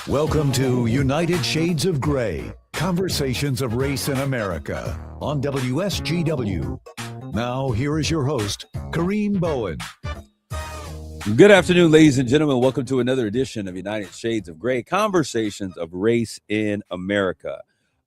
Welcome to United Shades of Gray, Conversations of Race in America on WSGW. Now, here is your host, Kareem Bowen. Good afternoon, ladies and gentlemen. Welcome to another edition of United Shades of Gray, Conversations of Race in America.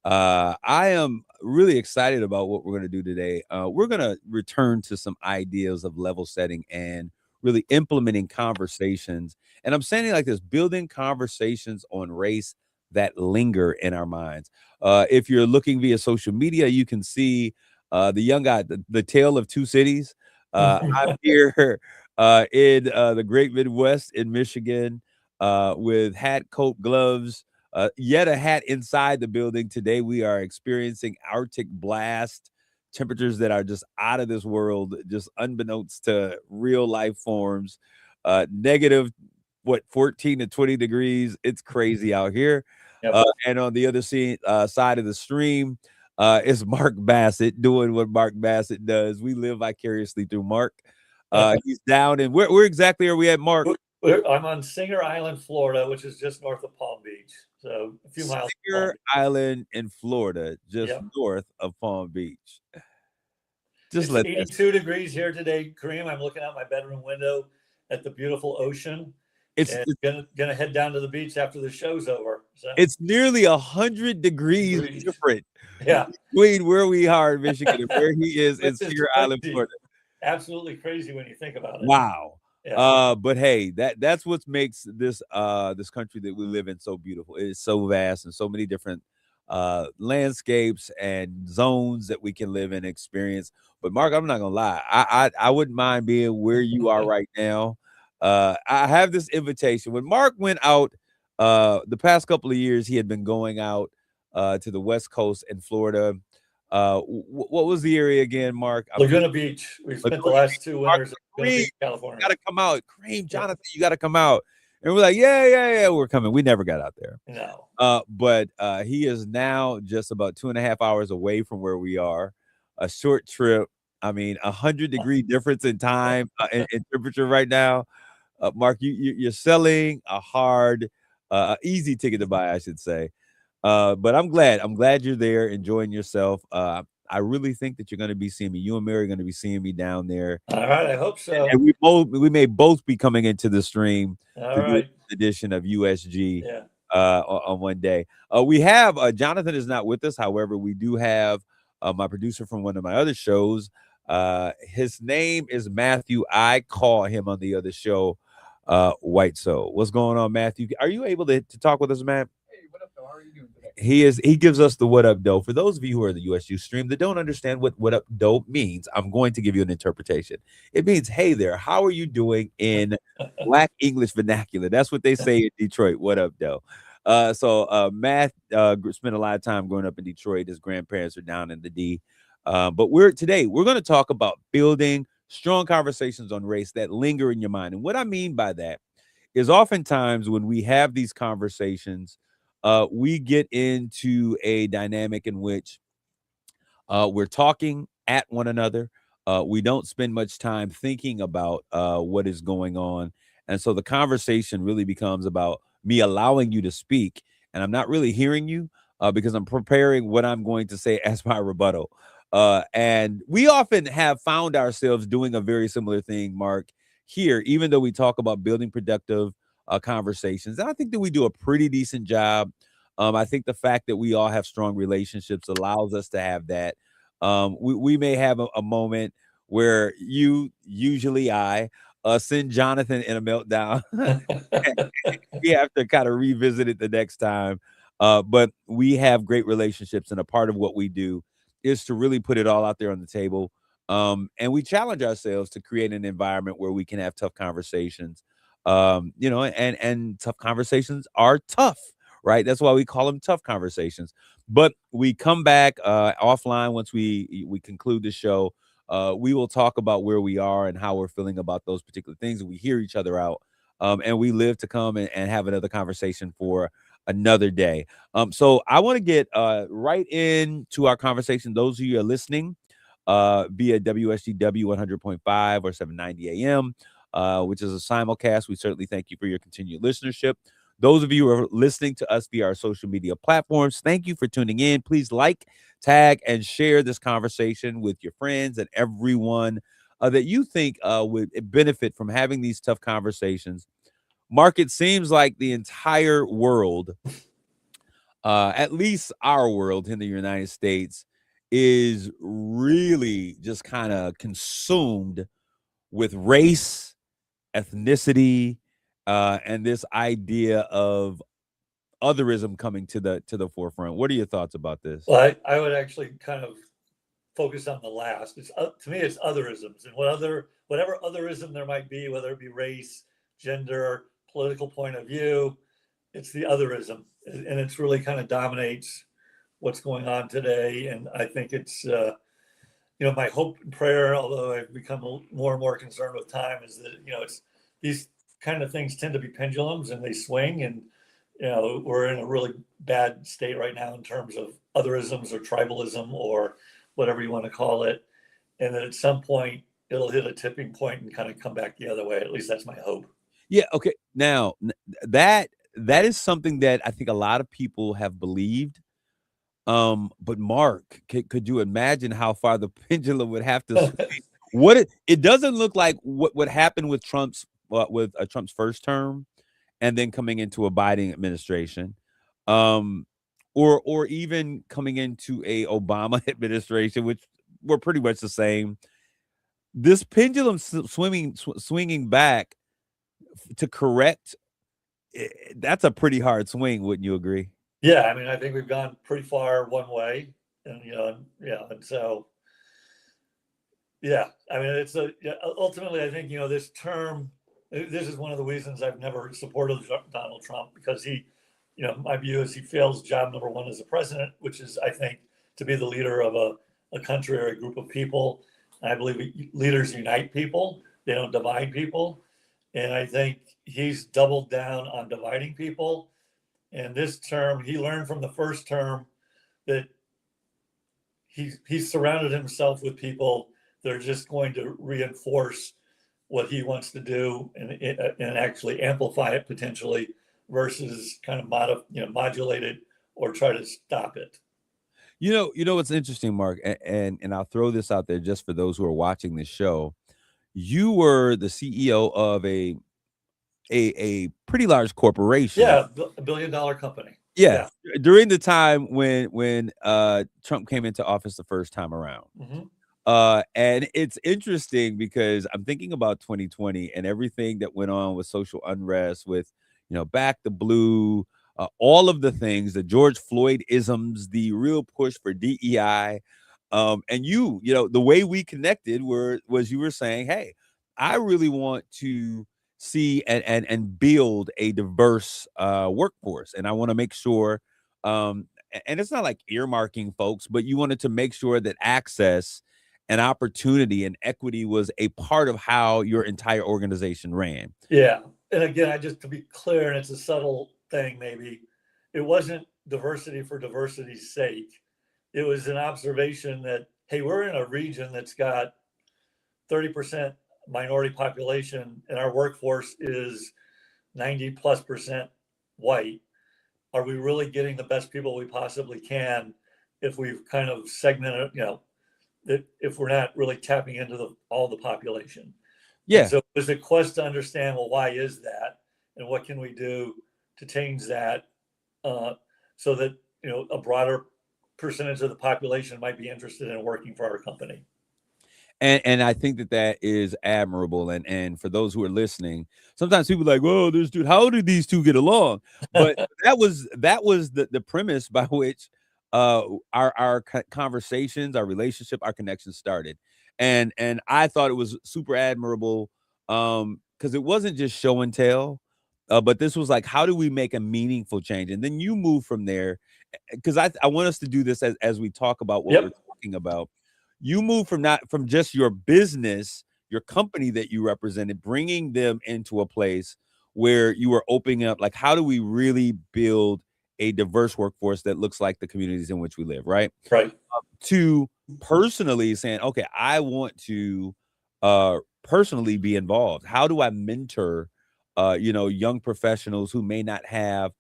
I am really excited about what we're going to do today. We're going to return to some ideas of level setting and really implementing conversations. And I'm saying it like this, building conversations on race that linger in our minds. If you're looking via social media, you can see the young guy, the tale of two cities. I'm here in the great Midwest in Michigan with hat, coat, gloves, yet a hat inside the building. Today we are experiencing Arctic blast temperatures that are just out of this world, just unbeknownst to real life forms. Negative 14 to 20 degrees. It's crazy out here. Yep. And on the other side of the stream is Mark Bassett doing what Mark Bassett does. We live vicariously through Mark. He's down in where exactly are we at, Mark? I'm on Singer Island, Florida, which is just north of Palm Beach. So a few miles. Singer Island in Florida, just north of Palm Beach. It's 82 degrees here today, Kareem. I'm looking out my bedroom window at the beautiful ocean. It's gonna head down to the beach after the show's over. So. It's nearly 100 degrees different. Yeah, between where we are in Michigan and where he is in Singer Island, Florida. Absolutely crazy when you think about it. Wow. Yeah. But hey, that's what makes this this country that we live in so beautiful. It is so vast and so many different landscapes and zones that we can live and experience. But Mark, I'm not gonna lie, I wouldn't mind being where you are right now. I have this invitation. When Mark went out the past couple of years, he had been going out to the West Coast in Florida. What was the area again, Mark? Laguna Beach. We spent the last 2 winters in Laguna Beach, California. You gotta come out. Kareem, Jonathan, you gotta come out. And we're like, yeah, we're coming. We never got out there. No. But he is now just about 2.5 hours away from where we are. A short trip. I mean, 100-degree difference in time and temperature right now. Mark, you're selling a hard, easy ticket to buy, I should say. But I'm glad you're there enjoying yourself. I really think that you're going to be seeing me. You and Mary are going to be seeing me down there. All right, I hope so. And we may both be coming into the stream to do an edition of USG on one day. We have Jonathan is not with us. However, we do have my producer from one of my other shows. His name is Matthew. I call him on the other show White Soul. What's going on, Matthew? Are you able to talk with us, Matt? What up, though? How are you doing today? He gives us the what up, doe. For those of you who are in the USU stream that don't understand what up, doe means, I'm going to give you an interpretation. It means, hey there, how are you doing in Black English vernacular? That's what they say in Detroit. What up, doe? So Matt spent a lot of time growing up in Detroit. His grandparents are down in the D. But we're going to talk about building strong conversations on race that linger in your mind. And what I mean by that is oftentimes when we have these conversations, we get into a dynamic in which we're talking at one another. We don't spend much time thinking about what is going on. And so the conversation really becomes about me allowing you to speak. And I'm not really hearing you because I'm preparing what I'm going to say as my rebuttal. And we often have found ourselves doing a very similar thing, Mark, here, even though we talk about building productive conversations. And I think that we do a pretty decent job. I think the fact that we all have strong relationships allows us to have that. We may have a moment where I send Jonathan in a meltdown. We have to kind of revisit it the next time. But we have great relationships, and a part of what we do is to really put it all out there on the table. And we challenge ourselves to create an environment where we can have tough conversations. And tough conversations are tough, right? That's why we call them tough conversations. But we come back offline once we conclude the show. We will talk about where we are and how we're feeling about those particular things, and we hear each other out. And we live to come and have another conversation for another day. So I want to get right into our conversation. Those of you who are listening via WSGW 100.5 or 790 AM, which is a simulcast. We certainly thank you for your continued listenership. Those of you who are listening to us via our social media platforms, thank you for tuning in. Please like, tag, and share this conversation with your friends and everyone that you think would benefit from having these tough conversations. Mark, it seems like the entire world, at least our world in the United States, is really just kind of consumed with race, ethnicity, and this idea of otherism coming to the forefront. What are your thoughts about this? Well, I would actually kind of focus on the last. It's to me, it's otherisms, and whatever otherism there might be, whether it be race, gender, political point of view, it's the otherism, and it's really kind of dominates what's going on today. And I think it's my hope and prayer, although I've become more and more concerned with time, is that it's these kind of things tend to be pendulums and they swing, and we're in a really bad state right now in terms of otherisms or tribalism or whatever you want to call it. And then at some point it'll hit a tipping point and kind of come back the other way. At least that's my hope. Yeah. Okay. Now that is something that I think a lot of people have believed. But Mark, could you imagine how far the pendulum would have to swing? It doesn't look like what happened with Trump's first term and then coming into a Biden administration, or even coming into a Obama administration, which were pretty much the same. This pendulum swinging back to correct, that's a pretty hard swing, wouldn't you agree? Yeah, I mean, I think we've gone pretty far one way, and and so yeah, I mean, ultimately, I think this term. This is one of the reasons I've never supported Donald Trump, because he, my view is he fails job number one as a president, which is, I think, to be the leader of a country or a group of people. I believe leaders unite people; they don't divide people, and I think he's doubled down on dividing people. And this term, he learned from the first term that he's surrounded himself with people that are just going to reinforce what he wants to do and actually amplify it potentially, versus kind of modulate it or try to stop it. What's interesting, Mark, and I'll throw this out there just for those who are watching this show. You were the CEO of a pretty large corporation. Yeah, $1 billion company. Yeah. During the time when Trump came into office the first time around. Mm-hmm. And it's interesting because I'm thinking about 2020 and everything that went on with social unrest, with Back the Blue, all of the things, the George Floyd isms, the real push for DEI. And the way we connected was you were saying, hey, I really want to see and build a diverse workforce, and I want to make sure, and it's not like earmarking folks, but you wanted to make sure that access and opportunity and equity was a part of how your entire organization ran. Yeah. And again, to be clear, and it's a subtle thing, maybe, it wasn't diversity for diversity's sake. It was an observation that, hey, we're in a region that's got 30% minority population and our workforce is 90+% white. Are we really getting the best people we possibly can if we've kind of segmented, if we're not really tapping into all the population? Yeah. And so there's a quest to understand, well, why is that, and what can we do to change that, so that a broader percentage of the population might be interested in working for our company. And I think that is admirable. And for those who are listening, sometimes people are like, "Whoa, this dude, how did these two get along?" But that was the premise by which our conversations, our relationship, our connection started. And I thought it was super admirable, because it wasn't just show and tell, but this was like, how do we make a meaningful change? And then you move from there, because I want us to do this as we talk about what we're talking about. You move from just your business, your company that you represented, bringing them into a place where you were opening up, like, how do we really build a diverse workforce that looks like the communities in which we live, right? Right. To personally saying, okay, I want to personally be involved? How do I mentor, young professionals who may not have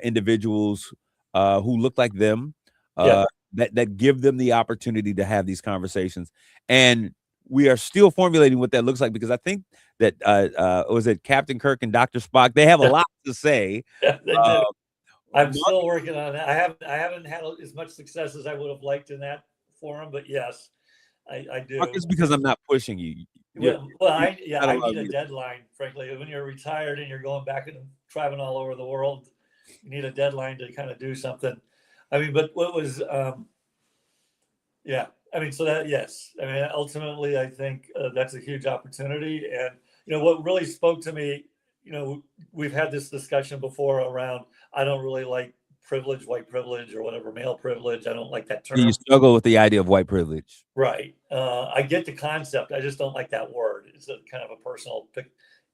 individuals who look like them, Yeah. that give them the opportunity to have these conversations? And we are still formulating what that looks like, because I think that was it Captain Kirk and Dr. Spock? They have a lot to say. Yeah, they Uh, do. I'm Mark, still working on that. I haven't had as much success as I would have liked in that forum, but yes, I do. it's because I'm not pushing you. You got a I lot need of a you. deadline, frankly. When you're retired and you're going back and traveling all over the world, you need a deadline to kind of do something. I mean, but what was, yeah, I mean, so that, yes, I mean, ultimately, I think that's a huge opportunity. And, what really spoke to me, we've had this discussion before around, I don't really like privilege, white privilege, or whatever, male privilege. I don't like that You term. struggle with the idea of white privilege. Right. I get the concept. I just don't like that word. It's a kind of a personal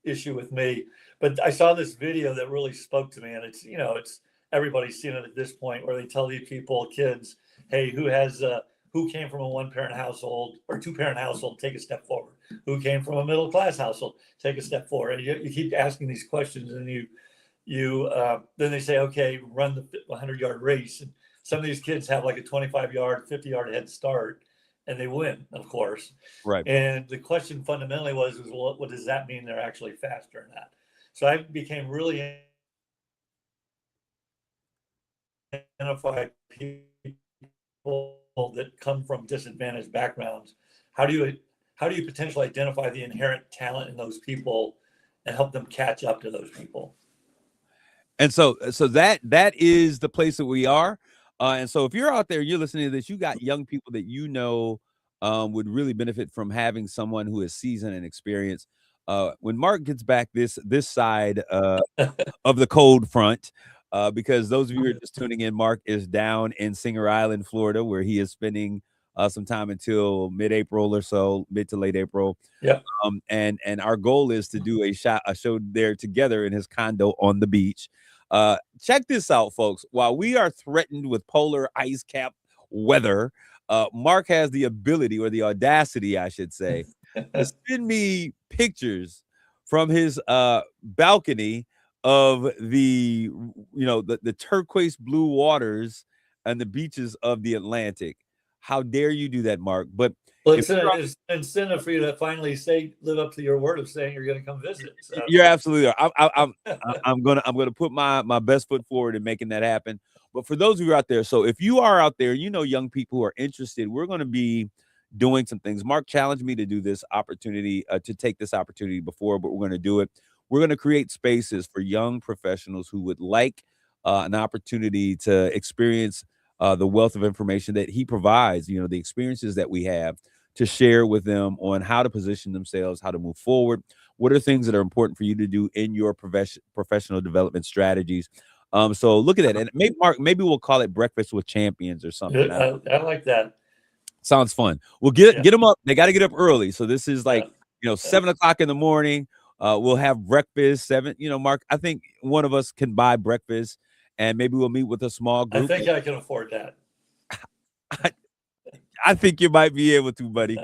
issue with me. But I saw this video that really spoke to me, and it's everybody's seen it at this point, where they tell these people, kids, hey, who came from a one-parent household or two-parent household, take a step forward. Who came from a middle-class household, take a step forward. And you keep asking these questions, and then they say, okay, run the 100-yard race. And some of these kids have like a 25-yard, 50-yard head start, and they win, of course. Right. And the question fundamentally was well, what does that mean they're actually faster in that? So I became really identify people that come from disadvantaged backgrounds. How do you potentially identify the inherent talent in those people and help them catch up to those people? And so that is the place that we are. And so if you're out there, you're listening to this, you got young people that would really benefit from having someone who is seasoned and experienced. When Mark gets back this side of the cold front, because those of you who are just tuning in, Mark is down in Singer Island, Florida, where he is spending some time until mid-April or so, mid to late April. Yeah. And our goal is to do a show there together in his condo on the beach. Check this out, folks. While we are threatened with polar ice cap weather, Mark has the ability, or the audacity, I should say, to send me pictures from his balcony of the turquoise blue waters and the beaches of the Atlantic. How dare you do that, Mark? But Well, it's an incentive for you to finally live up to your word of saying you're going to come visit. So. You're absolutely right. I'm gonna put my best foot forward in making that happen. But for those of you out there, so if you are out there, young people who are interested, we're going to be doing some things. Mark challenged me to do this opportunity, to take this opportunity before, but we're going to do it. We're going to create spaces for young professionals who would like an opportunity to experience the wealth of information that he provides, the experiences that we have, to share with them on how to position themselves, how to move forward. What are things that are important for you to do in your professional development strategies? So look at that. And maybe, Mark, maybe we'll call it Breakfast with Champions or something. I like that. Sounds fun. We'll get them up. They got to get up early. So this is like, 7:00 in the morning. We'll have breakfast, 7. Mark, I think one of us can buy breakfast, and maybe we'll meet with a small group. I think I can afford that. I think you might be able to, buddy.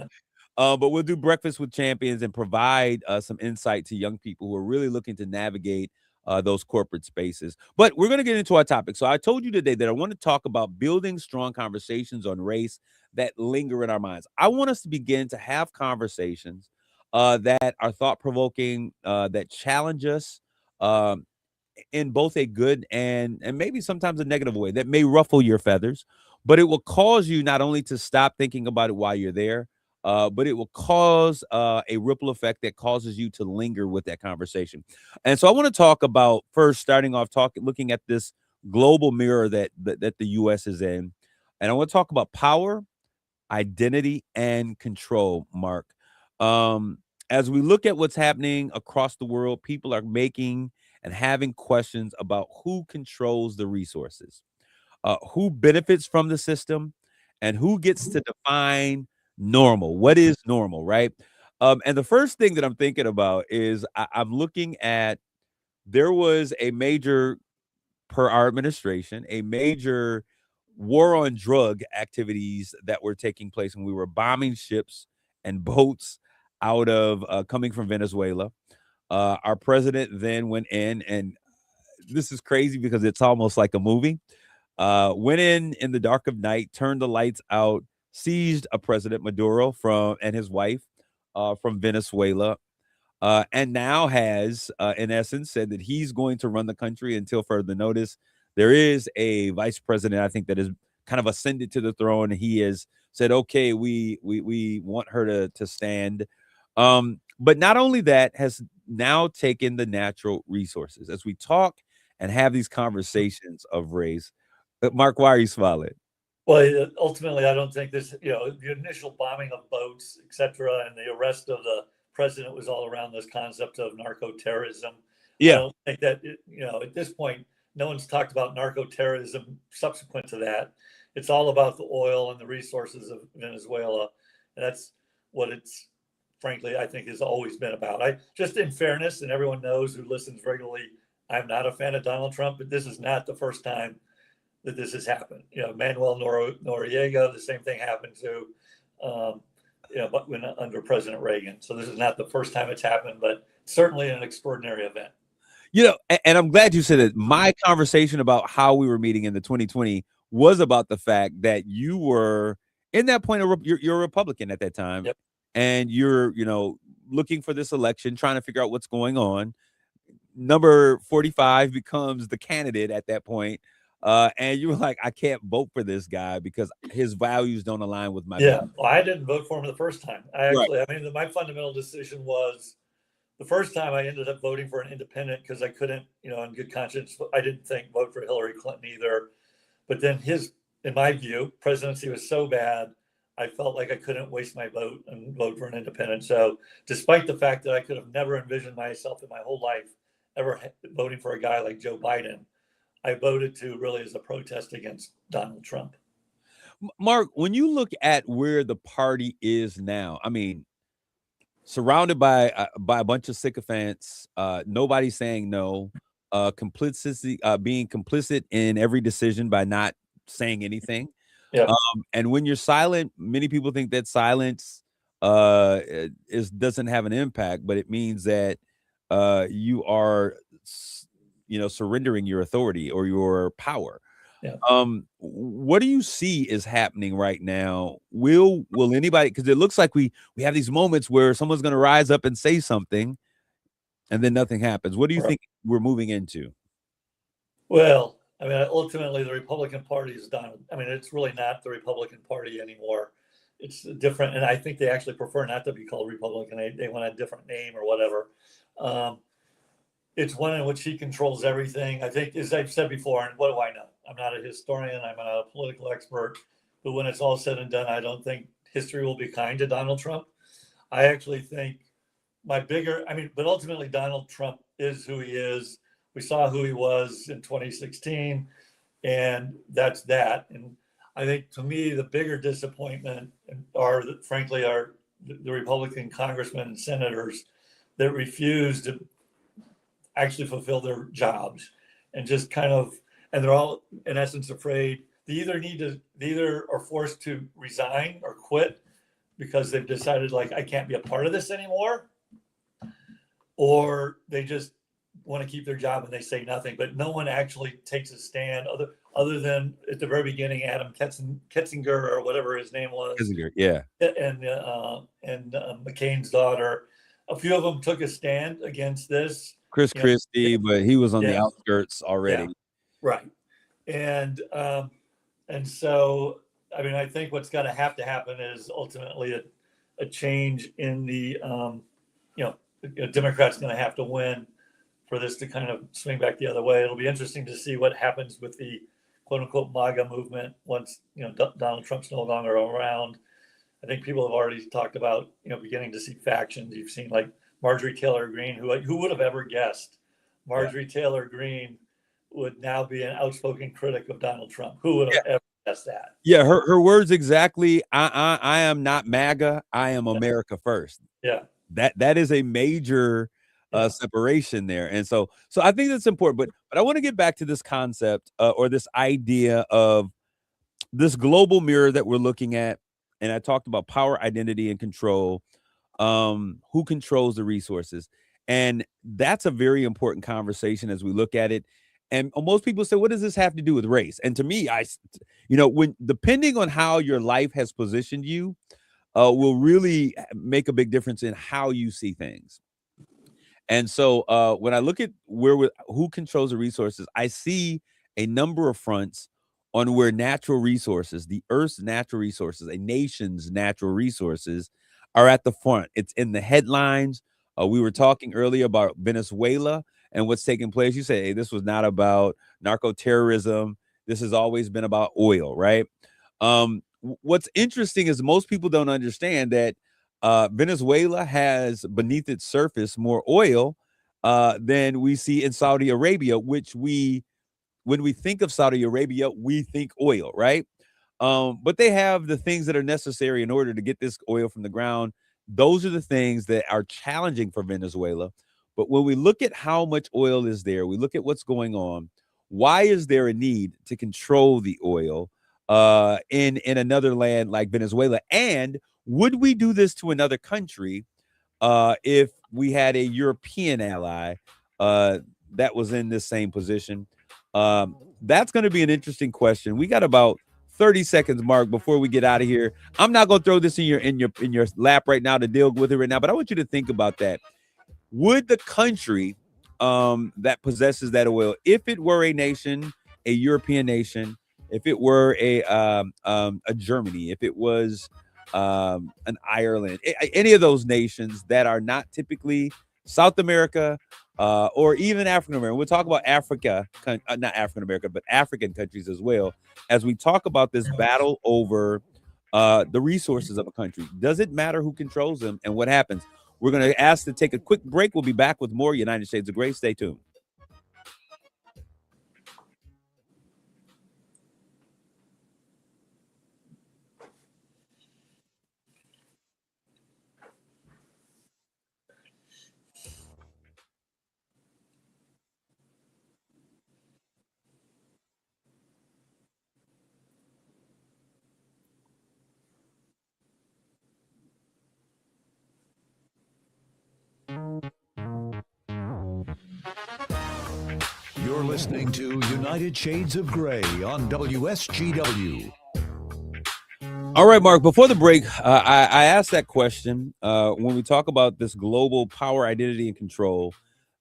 But we'll do Breakfast with Champions and provide some insight to young people who are really looking to navigate those corporate spaces. But we're going to get into our topic. So I told you today that I want to talk about building strong conversations on race that linger in our minds. I want us to begin to have conversations that are thought-provoking, that challenge us in both a good and maybe sometimes a negative way, that may ruffle your feathers, but it will cause you not only to stop thinking about it while you're there, but it will cause a ripple effect that causes you to linger with that conversation. And so I want to talk about, first, starting off looking at this global mirror that the U.S. is in. And I want to talk about power, identity, and control, Mark. As we look at what's happening across the world, people are making and having questions about who controls the resources, who benefits from the system, and who gets to define normal. What is normal, right? And the first thing that I'm thinking about is I'm looking at, there was a major, per our administration, a major war on drug activities that were taking place, and we were bombing ships and boats out of coming from Venezuela. Our president then went in, and this is crazy because it's almost like a movie. Went in the dark of night, turned the lights out, seized a President Maduro and his wife from Venezuela, and now has, in essence, said that he's going to run the country until further notice. There is a vice president, I think, that is kind of ascended to the throne. He has said, "Okay, we want her to stand." But not only that, has now taken the natural resources as we talk and have these conversations of race. Mark, why are you smiling? Well, ultimately, I don't think this, the initial bombing of boats, et cetera, and the arrest of the president was all around this concept of narco-terrorism. I Yeah, don't think that, at this point, no one's talked about narco-terrorism subsequent to that. It's all about the oil and the resources of Venezuela. And that's what it's, frankly, I think has always been about. Just in fairness, and everyone knows who listens regularly, I'm not a fan of Donald Trump, but this is not the first time that this has happened. Manuel Noriega, the same thing happened to, but when under President Reagan. So this is not the first time it's happened, but certainly an extraordinary event. And I'm glad you said that. My conversation about how we were meeting in the 2020 was about the fact that you were in that point, you're a Republican at that time. Yep. And you're, looking for this election, trying to figure out what's going on. Number 45 becomes the candidate at that point. And you were like, I can't vote for this guy because his values don't align with my values. Well, I didn't vote for him the first time. My fundamental decision was the first time I ended up voting for an independent because I couldn't, in good conscience, I didn't think vote for Hillary Clinton either. But then in my view, presidency was so bad, I felt like I couldn't waste my vote and vote for an independent. So despite the fact that I could have never envisioned myself in my whole life ever voting for a guy like Joe Biden, I voted to really as a protest against Donald Trump. Mark, when you look at where the party is now, I mean, surrounded by a bunch of sycophants, nobody saying no, complicity, being complicit in every decision by not saying anything. Yeah. And when you're silent, many people think that silence doesn't have an impact, but it means that you are, surrendering your authority or your power. Yeah. What do you see is happening right now? Will anybody? Because it looks like we have these moments where someone's going to rise up and say something, and then nothing happens. What do you think we're moving into? Well, ultimately, the Republican Party is done. It's really not the Republican Party anymore. It's different, and I think they actually prefer not to be called Republican. They want a different name or whatever. It's one in which he controls everything. I think, as I've said before, and what do I know? I'm not a historian. I'm not a political expert. But when it's all said and done, I don't think history will be kind to Donald Trump. I actually think but ultimately, Donald Trump is who he is. We saw who he was in 2016, and that's that. And I think, to me, the bigger disappointment are the Republican congressmen and senators that refuse to actually fulfill their jobs and just and they're all, in essence, afraid. They either are forced to resign or quit because they've decided, like, I can't be a part of this anymore, or they just want to keep their job and they say nothing. But no one actually takes a stand other than at the very beginning, Adam Ketzinger or whatever his name was. Ketzinger, yeah. And McCain's daughter. A few of them took a stand against this. Chris Christie, but he was on the outskirts already. Yeah, right. And so, I think what's got to happen is ultimately a change in the, Democrats going to have to win for this to kind of swing back the other way. It'll be interesting to see what happens with the quote unquote MAGA movement once, Donald Trump's no longer around. I think people have already talked about, beginning to see factions. You've seen like Marjorie Taylor Greene, who would have ever guessed Marjorie Taylor Greene would now be an outspoken critic of Donald Trump. Who would have ever guessed that? Yeah, her words exactly. I am not MAGA. I am America first. Yeah. That is a major separation there. And so I think that's important. But I want to get back to this concept or this idea of this global mirror that we're looking at. And I talked about power, identity, and control. who controls the resources? And that's a very important conversation as we look at it. And most people say, what does this have to do with race? And to me, when depending on how your life has positioned you, will really make a big difference in how you see things. And so when I look at who controls the resources, I see a number of fronts on where natural resources, the Earth's natural resources, a nation's natural resources, are at the front. It's in the headlines. We were talking earlier about Venezuela and what's taking place. You say, hey, this was not about narco terrorism. This has always been about oil, right? What's interesting is most people don't understand that Venezuela has beneath its surface more oil than we see in Saudi Arabia, when we think of Saudi Arabia, we think oil, right? But they have the things that are necessary in order to get this oil from the ground. Those are the things that are challenging for Venezuela. But when we look at how much oil is there, we look at what's going on. Why is there a need to control the oil in another land like Venezuela? And would we do this to another country if we had a European ally that was in this same position? That's going to be an interesting question. We got about 30 seconds, Mark, before we get out of here. I'm not going to throw this in your lap right now to deal with it right now, but I want you to think about that. Would the country that possesses that oil, if it were a nation, a European nation, if it were a Germany, if it was an Ireland, any of those nations that are not typically South America or even African American. We'll talk about Africa, not African America, but African countries as well, as we talk about this battle over the resources of a country. Does it matter who controls them and what happens? We're going to ask to take a quick break. We'll be back with more United Shades of Gray. Stay tuned. You're listening to United Shades of Gray on WSGW. All right, Mark, before the break, I asked that question. When we talk about this global power, identity, and control,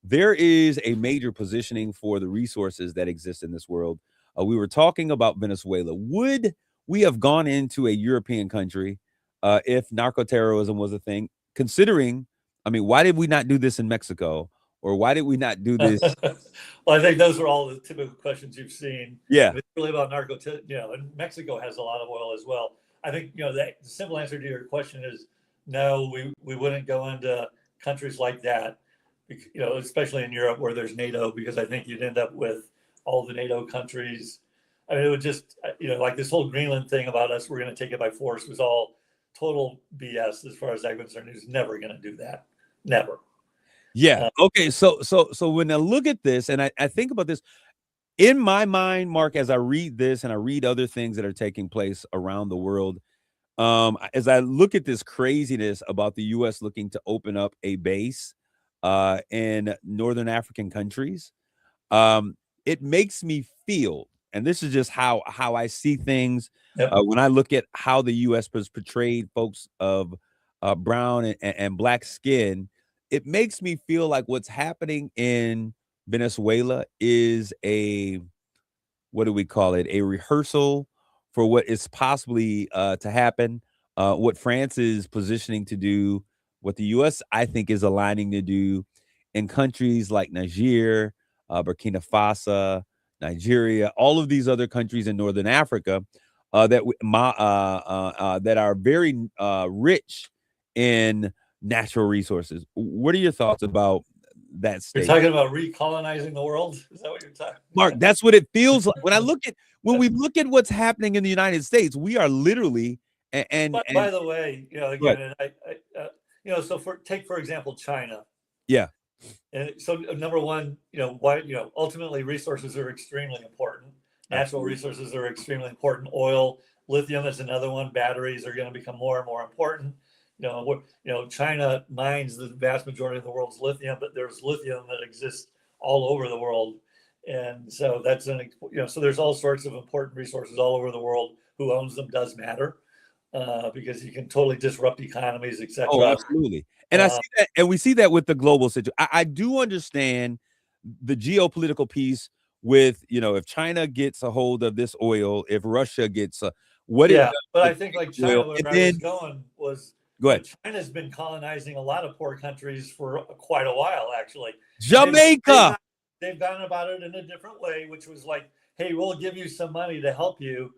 there is a major positioning for the resources that exist in this world. We were talking about Venezuela. Would we have gone into a European country if narco-terrorism was a thing? Considering, why did we not do this in Mexico? Or why did we not do this? Well, I think those are all the typical questions you've seen. Yeah. It's really about and Mexico has a lot of oil as well. I think, the simple answer to your question is no, we wouldn't go into countries like that, especially in Europe where there's NATO, because I think you'd end up with all the NATO countries. It would just, like this whole Greenland thing about us, we're going to take it by force was all total BS as far as I'm concerned. He's never going to do that. Never. Yeah. Okay. So when I look at this and I think about this in my mind, Mark, as I read this and I read other things that are taking place around the world, as I look at this craziness about the U.S. looking to open up a base in northern African countries, it makes me feel, and this is just how I see things. Yep. When I look at how the U.S. has portrayed folks of brown and black skin, it makes me feel like what's happening in Venezuela is what do we call it? A rehearsal for what is possibly to happen. What France is positioning to do, what the U.S. I think is aligning to do in countries like Niger, Burkina Faso, Nigeria, all of these other countries in Northern Africa that are very rich in natural resources. What are your thoughts about that state? You're talking about recolonizing the world? Is that what you're talking about? Mark, that's what it feels like. When we look at what's happening in the United States, we are literally by the way, again, so take for example China. Yeah. And so number one, why ultimately resources are extremely important. Natural resources are extremely important. Oil, lithium is another one. Batteries are going to become more and more important. China mines the vast majority of the world's lithium, but there's lithium that exists all over the world. And so so there's all sorts of important resources all over the world. Who owns them does matter, because you can totally disrupt economies, etc. Oh, absolutely. And I see that, and we see that with the global situation. I do understand the geopolitical piece with, if China gets a hold of this oil, if Russia gets what it does but to I think like oil, China, where and I then was going was, go ahead. China's been colonizing a lot of poor countries for quite a while, actually. Jamaica. They've gone about it in a different way, which was like, hey, we'll give you some money to help you.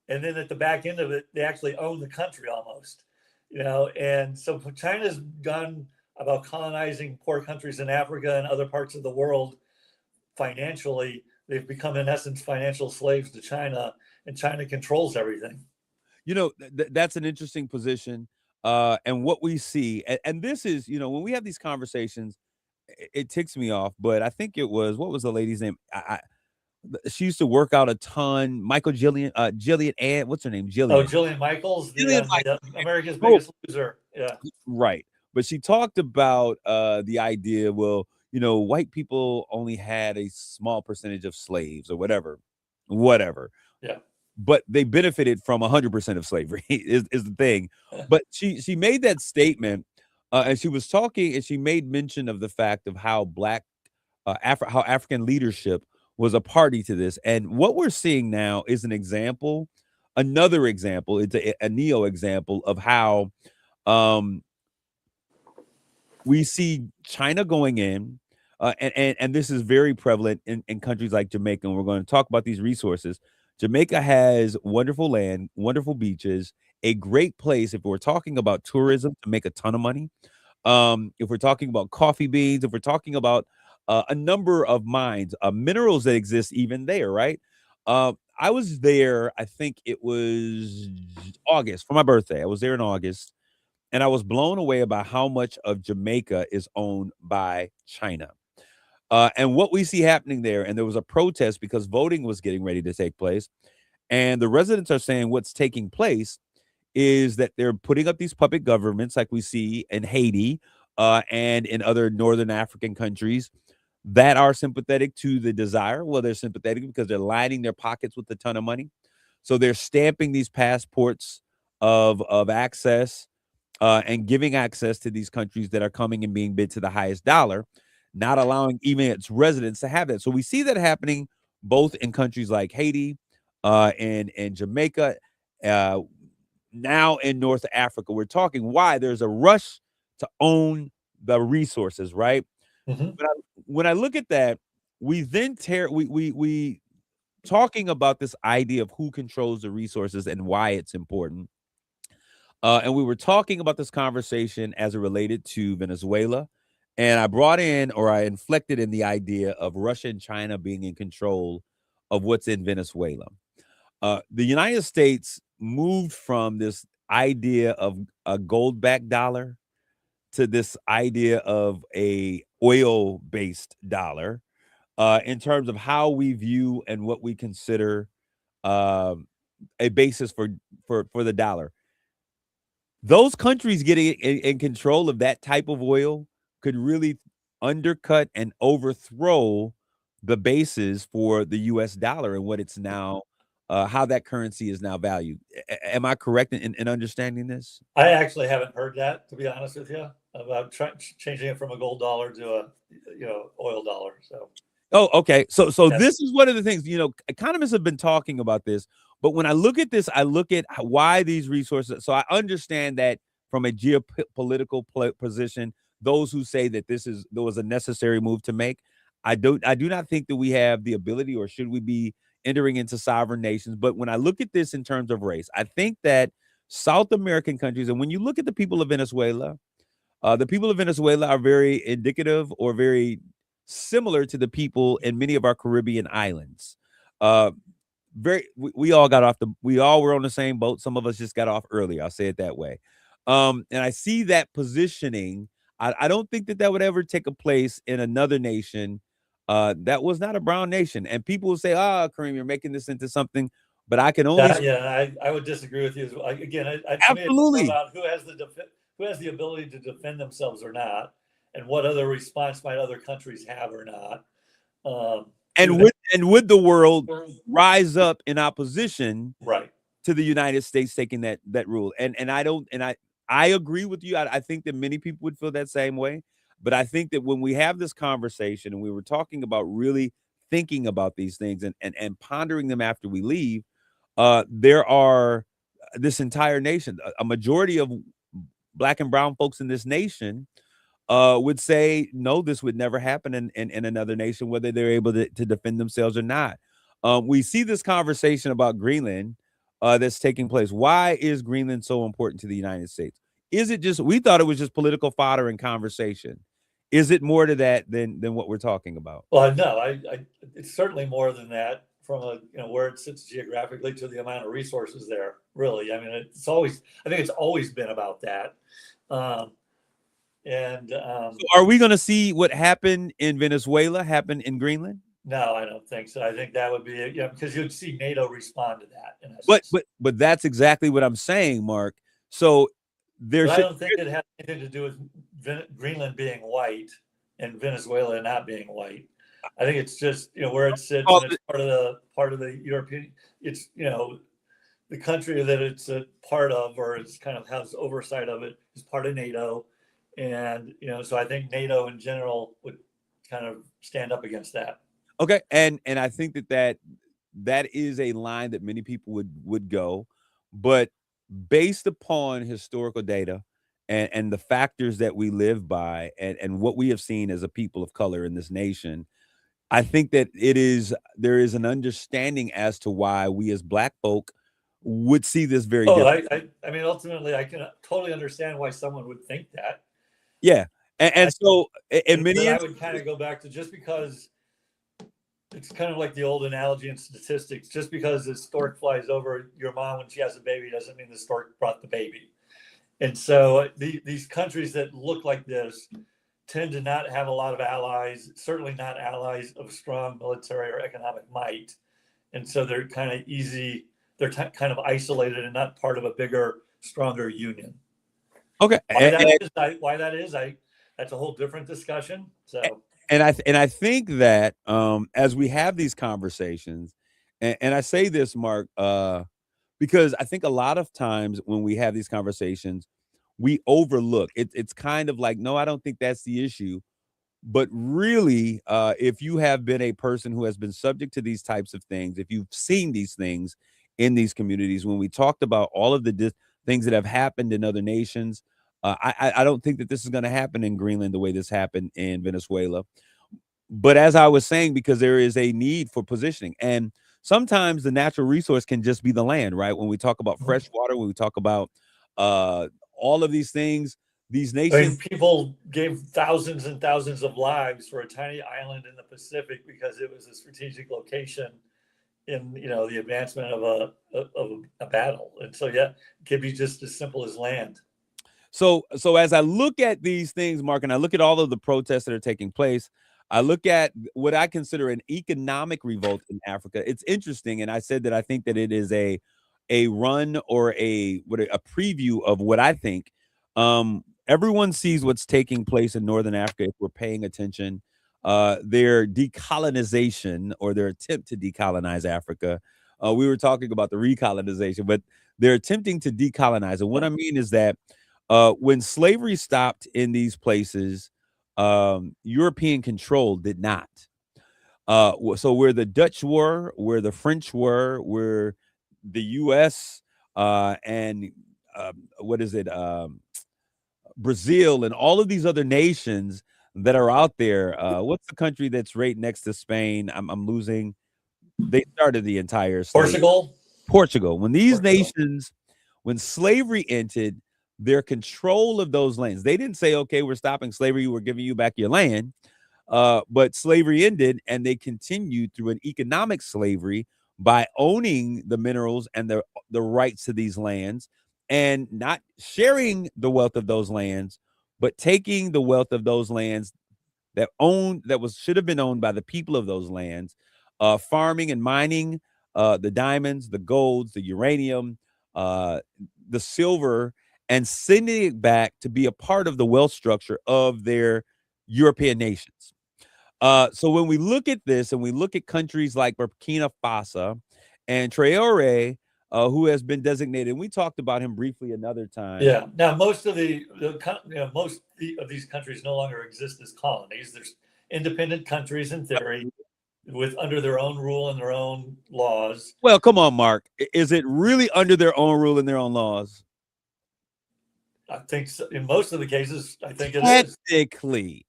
And then at the back end of it, they actually own the country almost, and so China's gone about colonizing poor countries in Africa and other parts of the world financially. They've become, in essence, financial slaves to China, and China controls everything. That's an interesting position. And what we see, and this is, when we have these conversations, it ticks me off, but I think what was the lady's name? She used to work out a ton. Jillian Ann, what's her name? Jillian Michaels, Jillian Michaels. America's Biggest Loser. Yeah. Right. But she talked about the idea, well, white people only had a small percentage of slaves or whatever. Yeah. But they benefited from 100% of slavery is the thing. But she made that statement, and she was talking, and she made mention of the fact of how how African leadership was a party to this. And what we're seeing now is another example. It's a neo example of how we see China going in, and this is very prevalent in countries like Jamaica. And we're going to talk about these resources. Jamaica has wonderful land, wonderful beaches, a great place if we're talking about tourism to make a ton of money. If we're talking about coffee beans, if we're talking about a number of mines, minerals that exist even there, right? I was there, I think it was August for my birthday. I was there in August, and I was blown away by how much of Jamaica is owned by China. And what we see happening there, and there was a protest because voting was getting ready to take place. And the residents are saying what's taking place is that they're putting up these puppet governments like we see in Haiti and in other Northern African countries that are sympathetic to the desire. Well, they're sympathetic because they're lining their pockets with a ton of money. So they're stamping these passports of access and giving access to these countries that are coming and being bid to the highest dollar, not allowing even its residents to have that. So we see that happening both in countries like Haiti and Jamaica, now in North Africa. We're talking why there's a rush to own the resources, right? Mm-hmm. When I look at that, we then we talking about this idea of who controls the resources and why it's important. And we were talking about this conversation as it related to Venezuela. And I inflected in the idea of Russia and China being in control of what's in Venezuela. The United States moved from this idea of a gold-backed dollar to this idea of a oil-based dollar in terms of how we view and what we consider a basis for the dollar. Those countries getting in control of that type of oil could really undercut and overthrow the basis for the US dollar and what it's now, how that currency is now valued. Am I correct in understanding this? I actually haven't heard that, to be honest with you, about changing it from a gold dollar to a oil dollar. So. Oh, okay. So this is one of the things, economists have been talking about this, but when I look at this, I look at why these resources. So I understand that from a geopolitical position, those who say that there was a necessary move to make. I do not think that we have the ability, or should we be entering into sovereign nations. But when I look at this in terms of race, I think that South American countries, and when you look at the people of Venezuela are very indicative or very similar to the people in many of our Caribbean islands. We all were on the same boat. Some of us just got off early. I'll say it that way. And I see that positioning. I don't think that would ever take a place in another nation that was not a brown nation. And people will say, Kareem, you're making this into something, but I can only I would disagree with you. Again, absolutely about who who has the ability to defend themselves or not, and what other response might other countries have or not. And would the world rise up in opposition right to the United States taking that rule? And I agree with you. I think that many people would feel that same way. But I think that when we have this conversation and we were talking about really thinking about these things and pondering them after we leave, there are this entire nation, a majority of Black and brown folks in this nation would say, no, this would never happen in another nation, whether they're able to defend themselves or not. We see this conversation about Greenland that's taking place. Why is Greenland so important to the United States? Is it just, we thought it was just political fodder and conversation. Is it more to that than what we're talking about? Well, no, it's certainly more than that from where it sits geographically to the amount of resources there. Really, I mean, I think it's always been about that. So are we going to see what happened in Venezuela happen in Greenland? No, I don't think so. I think that would be because you'd see NATO respond to that. But that's exactly what I'm saying, Mark. So I don't think it has anything to do with Greenland being white and Venezuela not being white. I think it's just where it sits. And it's part of the European. It's the country that it's a part of, or it's kind of has oversight of it, is part of NATO, and so I think NATO in general would kind of stand up against that. Okay, and I think that is a line that many people would go, but based upon historical data and the factors that we live by and what we have seen as a people of color in this nation, I think that there is an understanding as to why we as Black folk would see this very differently. I mean, ultimately, I can totally understand why someone would think that. Yeah, and so in many I would kind of go back to just because. It's kind of like the old analogy in statistics. Just because the stork flies over your mom when she has a baby doesn't mean the stork brought the baby. And so these countries that look like this tend to not have a lot of allies, certainly not allies of strong military or economic might. And so they're kind of easy. They're kind of isolated and not part of a bigger, stronger union. Okay. Why that is, that's a whole different discussion. So. And I think that as we have these conversations, and I say this, Mark, because I think a lot of times when we have these conversations, we overlook it. It's kind of like, no, I don't think that's the issue. But really, if you have been a person who has been subject to these types of things, if you've seen these things in these communities, when we talked about all of the things that have happened in other nations, I don't think that this is going to happen in Greenland the way this happened in Venezuela. But as I was saying, because there is a need for positioning, and sometimes the natural resource can just be the land, right? When we talk about fresh water, when we talk about all of these things, these nations, people gave thousands and thousands of lives for a tiny island in the Pacific because it was a strategic location in the advancement of a battle. And so it could be just as simple as land. So as I look at these things, Mark, and I look at all of the protests that are taking place, I look at what I consider an economic revolt in Africa. It's interesting, and I said that I think that it is a run or a preview of what I think. Everyone sees what's taking place in Northern Africa if we're paying attention. Their decolonization or their attempt to decolonize Africa. We were talking about the recolonization, but they're attempting to decolonize. And what I mean is that when slavery stopped in these places, European control did not. So where the Dutch were, where the French were, where the U.S. And Brazil and all of these other nations that are out there. What's the country that's right next to Spain? I'm losing. They started the entire Portugal. When these nations, when slavery ended, their control of those lands, they didn't say, okay, we're stopping slavery, we're giving you back your land. But slavery ended, and they continued through an economic slavery by owning the minerals and the rights to these lands, and not sharing the wealth of those lands, but taking the wealth of those lands should have been owned by the people of those lands, farming and mining the diamonds, the golds, the uranium, the silver, and sending it back to be a part of the wealth structure of their European nations. So when we look at this and we look at countries like Burkina Faso and Traore, who has been designated, and we talked about him briefly another time. Yeah. Now, most of of these countries no longer exist as colonies. There's independent countries in theory with under their own rule and their own laws. Well, come on, Mark. Is it really under their own rule and their own laws? I think so. In most of the cases, I think it is. Technically.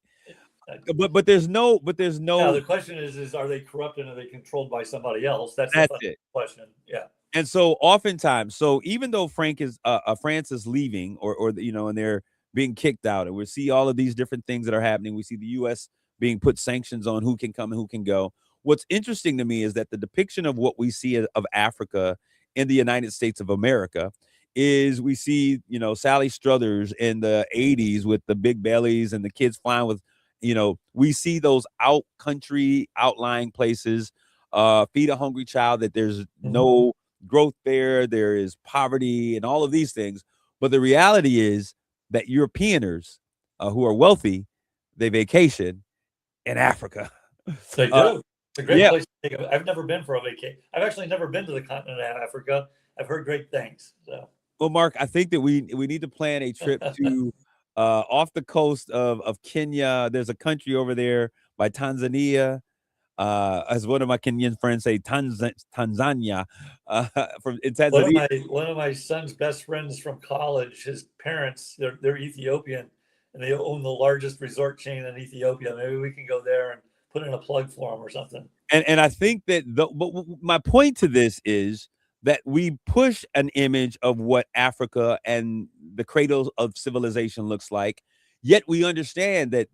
But there's no. Now the question is are they corrupt and are they controlled by somebody else? That's it. Question. Yeah. And so oftentimes, so even though France is leaving or and they're being kicked out, and we see all of these different things that are happening. We see the U.S. being put sanctions on who can come and who can go. What's interesting to me is that the depiction of what we see of Africa in the United States of America is we see, Sally Struthers in the 80s with the big bellies and the kids flying with, we see those outlying places, feed a hungry child, that there's no growth there is poverty and all of these things. But the reality is that Europeaners who are wealthy, they vacation in Africa. They do. It's a great place to take it. I've never been for a vacation. I've actually never been to the continent of Africa. I've heard great things. So. Well, Mark, I think that we need to plan a trip to off the coast of Kenya. There's a country over there by Tanzania. As one of my Kenyan friends say, Tanzania. From in Tanzania. One of my son's best friends from college, his parents, they're Ethiopian, and they own the largest resort chain in Ethiopia. Maybe we can go there and put in a plug for them or something. And I think that but my point to this is that we push an image of what Africa and the cradle of civilization looks like, yet we understand that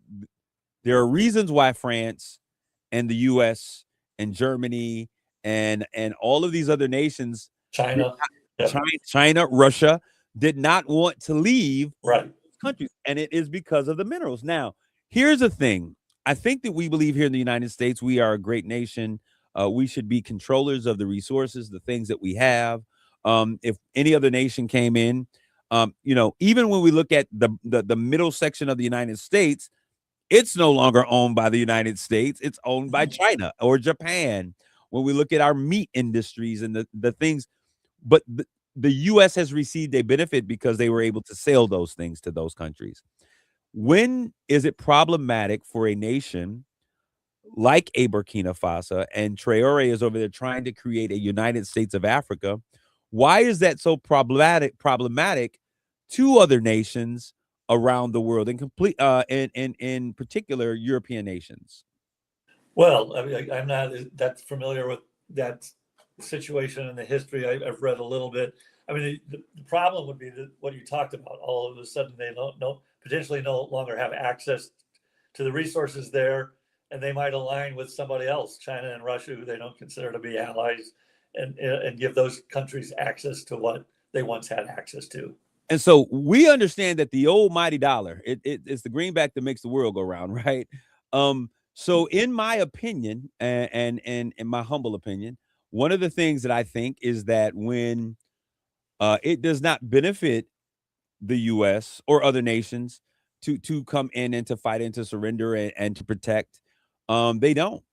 there are reasons why France and the U.S. and Germany and all of these other nations, China, Russia, did not want to leave countries, and it is because of the minerals. Now, here's the thing. I think that we believe here in the United States, we are a great nation. We should be controllers of the resources, the things that we have. If any other nation came in, even when we look at the middle section of the United States, it's no longer owned by the United States. It's owned by China or Japan. When we look at our meat industries and the things, but the U.S. has received a benefit because they were able to sell those things to those countries. When is it problematic for a nation like a Burkina Faso, and Traore is over there trying to create a United States of Africa? Why is that so problematic to other nations around the world, in particular European nations? Well, I'm not that familiar with that situation in the history. I've read a little bit. I mean, the problem would be that what you talked about. All of a sudden, they potentially no longer have access to the resources there, and they might align with somebody else, China and Russia, who they don't consider to be allies, and give those countries access to what they once had access to. And so we understand that the old mighty dollar, it's the greenback that makes the world go round, right? So in my opinion, and in my humble opinion, one of the things that I think is that when it does not benefit the U.S. or other nations to come in and to fight and to surrender and to protect, they don't.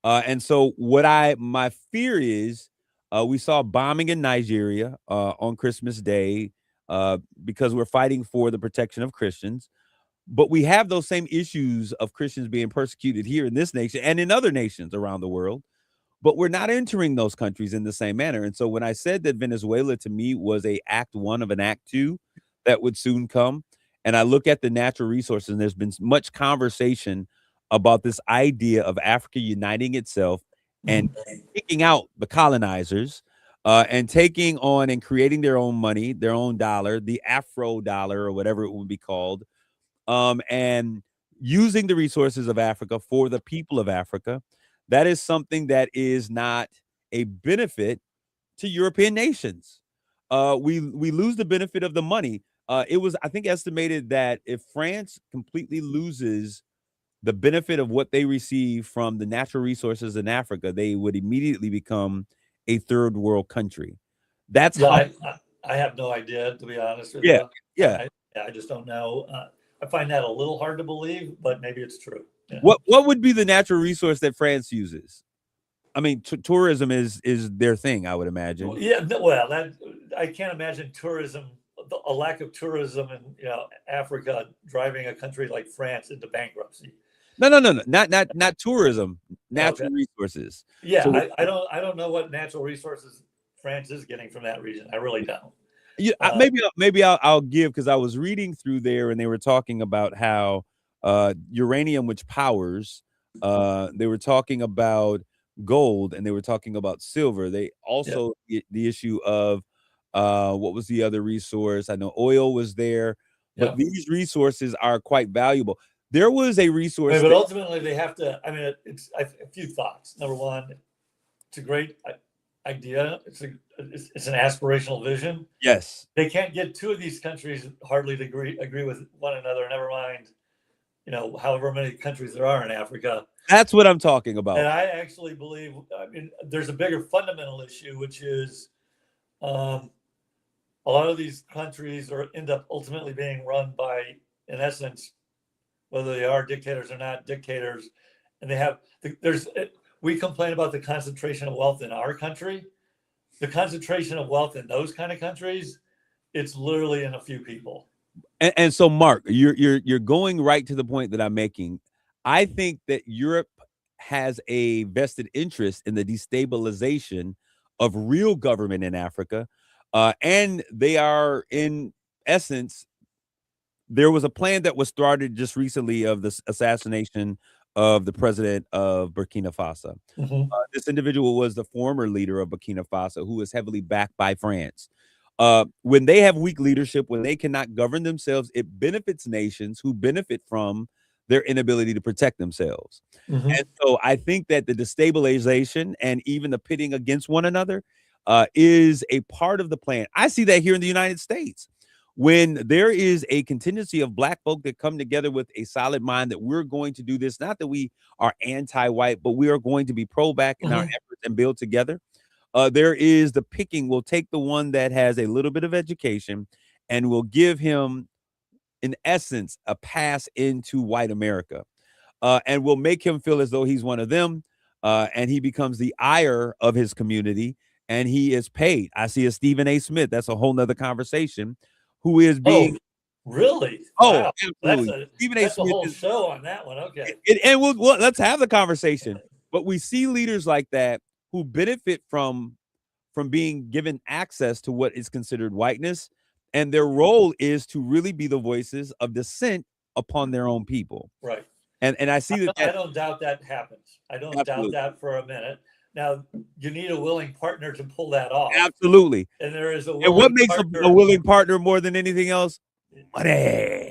And so my fear is, we saw bombing in Nigeria on Christmas Day because we're fighting for the protection of Christians. But we have those same issues of Christians being persecuted here in this nation and in other nations around the world. But we're not entering those countries in the same manner. And so when I said that Venezuela to me was a act 1 of an act 2 that would soon come, and I look at the natural resources, and there's been much conversation about this idea of Africa uniting itself and kicking out the colonizers, and taking on and creating their own money, their own dollar, the Afro dollar or whatever it would be called, and using the resources of Africa for the people of Africa. That is something that is not a benefit to European nations. We lose the benefit of the money. It was, I think, estimated that if France completely loses the benefit of what they receive from the natural resources in Africa, they would immediately become a third world country. That's I have no idea, to be honest with you. Yeah. I just don't know. I find that a little hard to believe, but maybe it's true. Yeah. What would be the natural resource that France uses? I mean, tourism is their thing, I would imagine. Yeah, well, that I can't imagine tourism, a lack of tourism in Africa driving a country like France into bankruptcy. No, not tourism, natural resources. Yeah, So I don't know what natural resources France is getting from that region. I really don't. yeah, maybe I'll give, because I was reading through there and they were talking about how uranium, which powers, they were talking about gold and they were talking about silver. They also the issue of what was the other resource? I know oil was there, but these resources are quite valuable. There was a resource, but ultimately they have to. I mean, it's a few thoughts. Number one, it's a great idea. It's an aspirational vision. Yes, they can't get two of these countries hardly to agree with one another. Never mind, however many countries there are in Africa. That's what I'm talking about. And I actually believe, I mean, there's a bigger fundamental issue, which is a lot of these countries end up ultimately being run by, in essence, whether they are dictators or not dictators, and we complain about the concentration of wealth in our country. The concentration of wealth in those kind of countries, it's literally in a few people. And so, Mark, you're going right to the point that I'm making. I think that Europe has a vested interest in the destabilization of real government in Africa, and they are, in essence, there was a plan that was started just recently of the assassination of the president of Burkina Faso. Mm-hmm. This individual was the former leader of Burkina Faso, who is heavily backed by France. When they have weak leadership, when they cannot govern themselves, it benefits nations who benefit from their inability to protect themselves. Mm-hmm. And so I think that the destabilization and even the pitting against one another is a part of the plan. I see that here in the United States. When there is a contingency of Black folk that come together with a solid mind that we're going to do this, not that we are anti-white, but we are going to be pro-Black in our efforts and build together. There is the picking. We'll take the one that has a little bit of education and we'll give him, in essence, a pass into white America. And we'll make him feel as though he's one of them. And he becomes the ire of his community and he is paid. I see a Stephen A. Smith. That's a whole nother conversation. Who is being really? Wow. Absolutely. Stephen A. That's Smith a whole show on that one. Okay. And we'll let's have the conversation. But we see leaders like that who benefit from being given access to what is considered whiteness, and their role is to really be the voices of dissent upon their own people. Right. And I see that I don't doubt that happens. I don't doubt that for a minute. Now, you need a willing partner to pull that off. Absolutely. And there is and what makes a willing partner more than anything else? Money.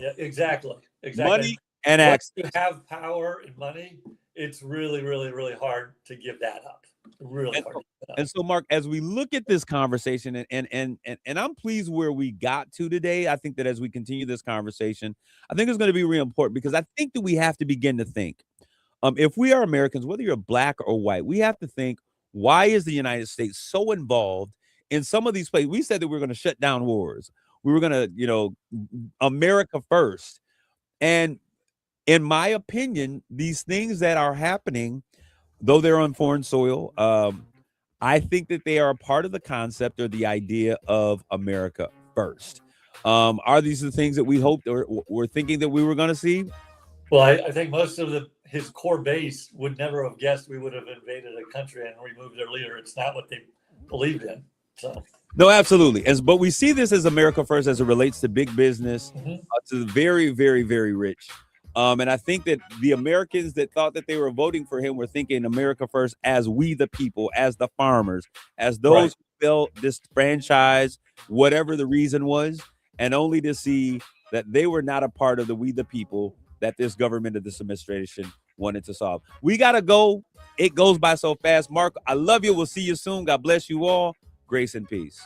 Yeah, exactly. Money and access. Once you have power and money, it's really, really, really hard to give that up. Really hard. And so, Mark, as we look at this conversation, and I'm pleased where we got to today. I think that as we continue this conversation, I think it's going to be really important, because I think that we have to begin to think. If we are Americans, whether you're Black or white, we have to think, why is the United States so involved in some of these places? We said that we were going to shut down wars. We were going to, America first. And in my opinion, these things that are happening, though they're on foreign soil, I think that they are a part of the concept or the idea of America first. Are these the things that we hoped or were thinking that we were going to see? Well, I think most of his core base would never have guessed we would have invaded a country and removed their leader. It's not what they believed in. So no, absolutely. But we see this as America first as it relates to big business, to the very, very, very rich. And I think that the Americans that thought that they were voting for him were thinking America first as we the people, as the farmers, as those who felt this franchise, whatever the reason was, and only to see that they were not a part of the we the people that this government of this administration wanted to solve. We got to go. It goes by so fast. Mark, I love you. We'll see you soon. God bless you all. Grace and peace.